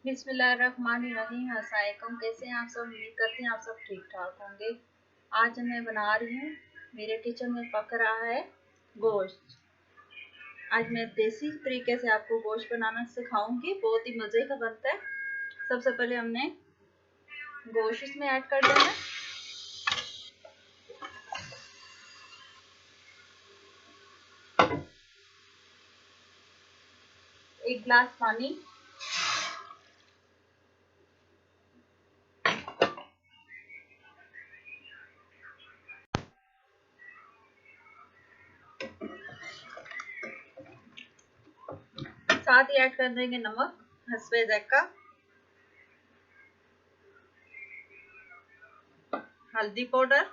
बिस्मिल्लाहिर्रहमानिर्रहीम। अस्सलाम वालेकुम। कैसे हैं आप सब? उम्मीद करते हैं आप सब ठीक ठाक होंगे। आज मैं बना रही हूँ, मेरे किचन में पक रहा है गोश्त। आज मैं देसी तरीके से आपको गोश्त बनाना सिखाऊंगी, बहुत ही मज़े का बनता है। सबसे पहले हमने गोश्त इसमें ऐड कर देना है। एक गिलास पानी, साथ ही ऐड कर देंगे नमक हस्बे ज़ायक़ा, हल्दी पाउडर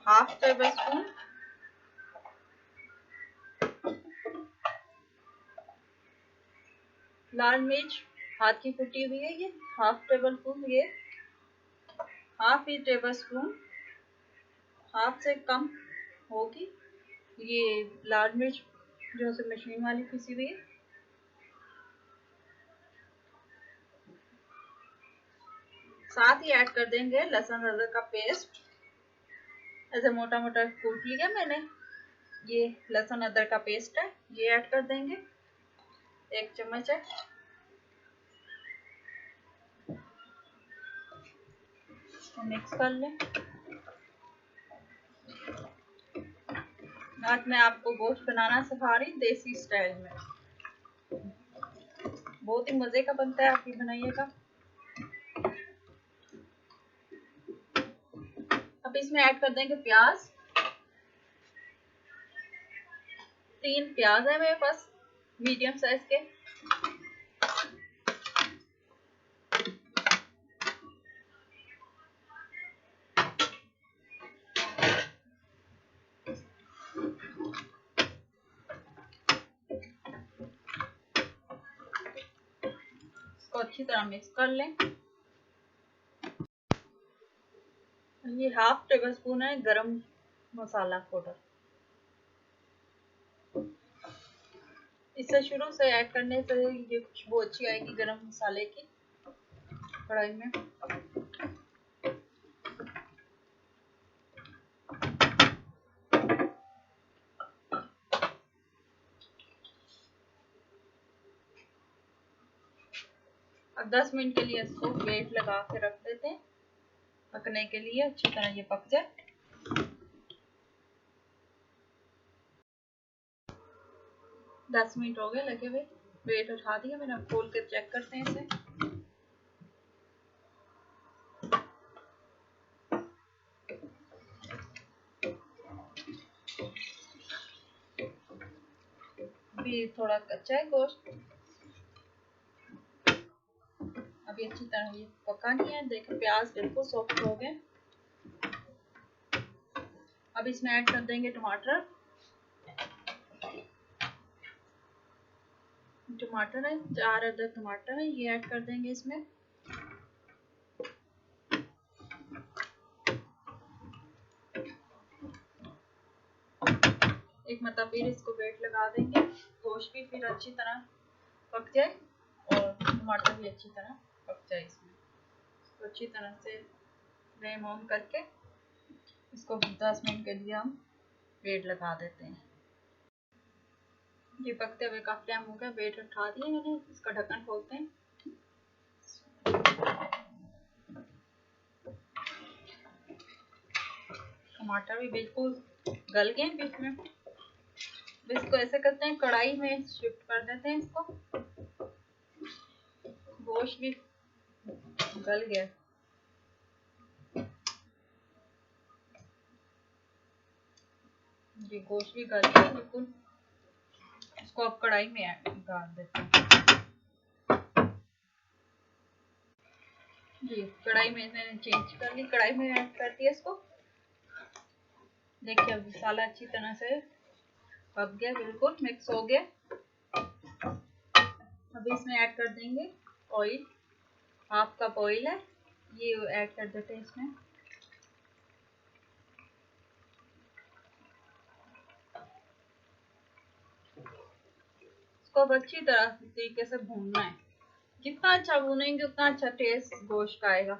हाफ टेबल स्पून, लाल मिर्च हाथ की कुटी हुई है, ये हाफ टेबल स्पून, ये हाफ ही टेबल स्पून, हाफ से कम होगी ये लाल मिर्च जो से मशीन वाली पिसी हुई है। साथ ही ऐड कर देंगे लहसुन अदरक का पेस्ट, ऐसे मोटा मोटा कूट लिया मैंने। ये लहसुन अदरक का पेस्ट है, ये ऐड कर देंगे, 1 चम्मच है। मिक्स कर लें। आज मैं आपको गोश्त बनाना सिखा रही हूँ देसी स्टाइल में, बहुत ही मजे का बनता है, आप भी बनाइएगा। अब इसमें ऐड कर देंगे प्याज। 3 प्याज है मेरे पास, मीडियम साइज के। इसको अच्छी तरह मिक्स कर लें। ये हाफ टेबल स्पून है गरम मसाला पाउडर, इसे शुरू से ऐड करने से ये खुशबू अच्छी आएगी गरम मसाले की कढ़ाई में। अब 10 मिनट के लिए इसको वेट लगा के रख देते हैं पकने के लिए, अच्छी तरह ये पक जाए। दस मिनट हो गए लगे हुए, वेट उठा दिया मैंने। अब खोल कर चेक करते हैं इसे। अभी थोड़ा कच्चा है गोश्त, अभी अच्छी तरह ये पका नहीं है। देखिए प्याज बिल्कुल सॉफ्ट हो गए। अब इसमें ऐड कर देंगे टमाटर। टमाटर है 4 अदद टमाटर है, ये ऐड कर देंगे इसमें। एक मतलब फिर इसको वेट लगा देंगे, गोश्त भी फिर अच्छी तरह पक जाए और टमाटर भी अच्छी तरह पक जाए इसमें। तो अच्छी तरह से फ्लेम ऑन करके इसको 10 मिनट के लिए हम वेट लगा देते हैं। ये पकते हुए काफी टाइम हो गया, वेट उठा दिया मैंने। इसका ढक्कन खोलते हैं। टमाटर भी बिल्कुल गल गए बीच में। इसको ऐसे करते हैं, कढ़ाई में शिफ्ट कर देते हैं इसको। गोश्त भी गल गया, ये गोश्त भी गल गया बिल्कुल। इसको अब कढ़ाई में डाल देते हैं। जी कढ़ाई में मैंने चेंज कर ली, कढ़ाई में ऐड कर दिया इसको। देखिए अब मसाला अच्छी तरह से पक गया, बिल्कुल मिक्स हो गया। अभी इसमें ऐड कर देंगे ऑयल, हाफ कप ऑयल है, ये ऐड कर देते हैं इसमें। इसको अब अच्छी तरह तरीके से भूनना है। जितना अच्छा भूनेंगे उतना अच्छा टेस्ट गोश्त का आएगा।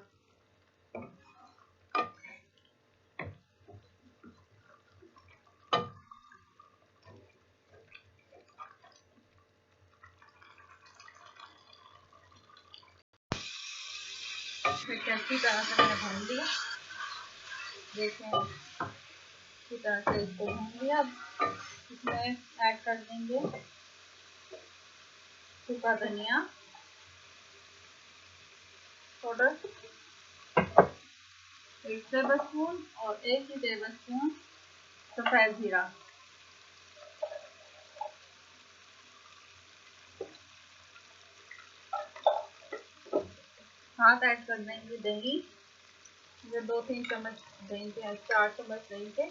फिर अच्छी तरह से मैंने भून लिया, देखें अच्छी तरह से इसको भून लिया। अब इसमें ऐड कर देंगे सूखा धनिया पाउडर 1 टेबलस्पून और 1 ही टेबलस्पून सफ़ेद जीरा। हाथ ऐड कर देंगे दही, ये 2-3 चम्मच दही के, 4 चम्मच दही के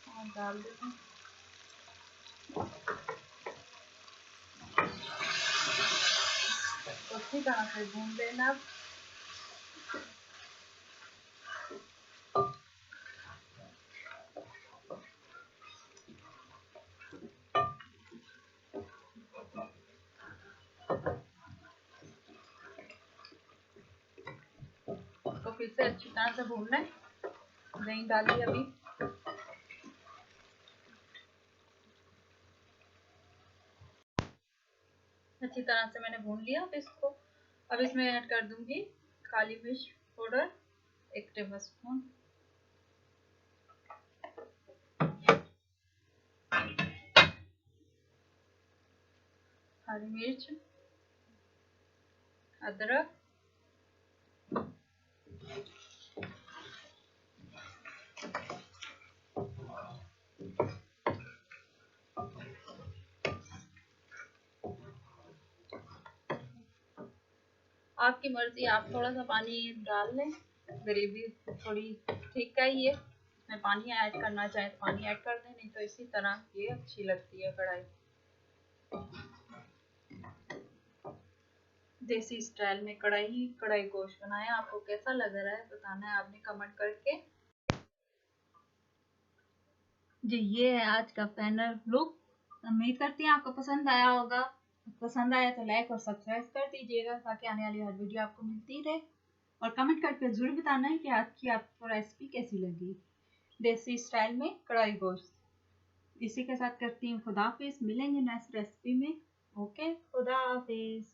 और डाल देते हैं। अच्छी तरह से भून लेना। तो फिर से अच्छी तरह से भून लें। दही डालिए अभी, अच्छी तरह से मैंने भून लिया। इसको अब इसमें ऐड कर दूंगी काली मिर्च पाउडर 1 टेबलस्पून, हरी मिर्च, अदरक, आपकी मर्जी, आप थोड़ा सा पानी डाल लें, ग्रेवी थोड़ी ठीक का ही है। मैं पानी ऐड करना चाहे तो पानी ऐड कर दें, नहीं तो इसी तरह ये अच्छी लगती है कढ़ाई। देसी स्टाइल में कढ़ाई गोश्त बनाया। आपको कैसा लग रहा है बताना है आपने कमेंट करके। जी ये है आज का फाइनल लुक। उम्मीद करती हैं आपको पसंद आया होगा। पसंद आया तो लाइक और सब्सक्राइब कर दीजिएगा ताकि आने वाली हर वीडियो आपको मिलती रहे। और कमेंट करके जरूर बताना है कि आज की आपको रेसिपी कैसी लगी, देसी स्टाइल में कढ़ाई गोश्त। इसी के साथ करती हूँ खुदा हाफिज। मिलेंगे नेक्स्ट रेसिपी में। ओके, खुदा हाफिज।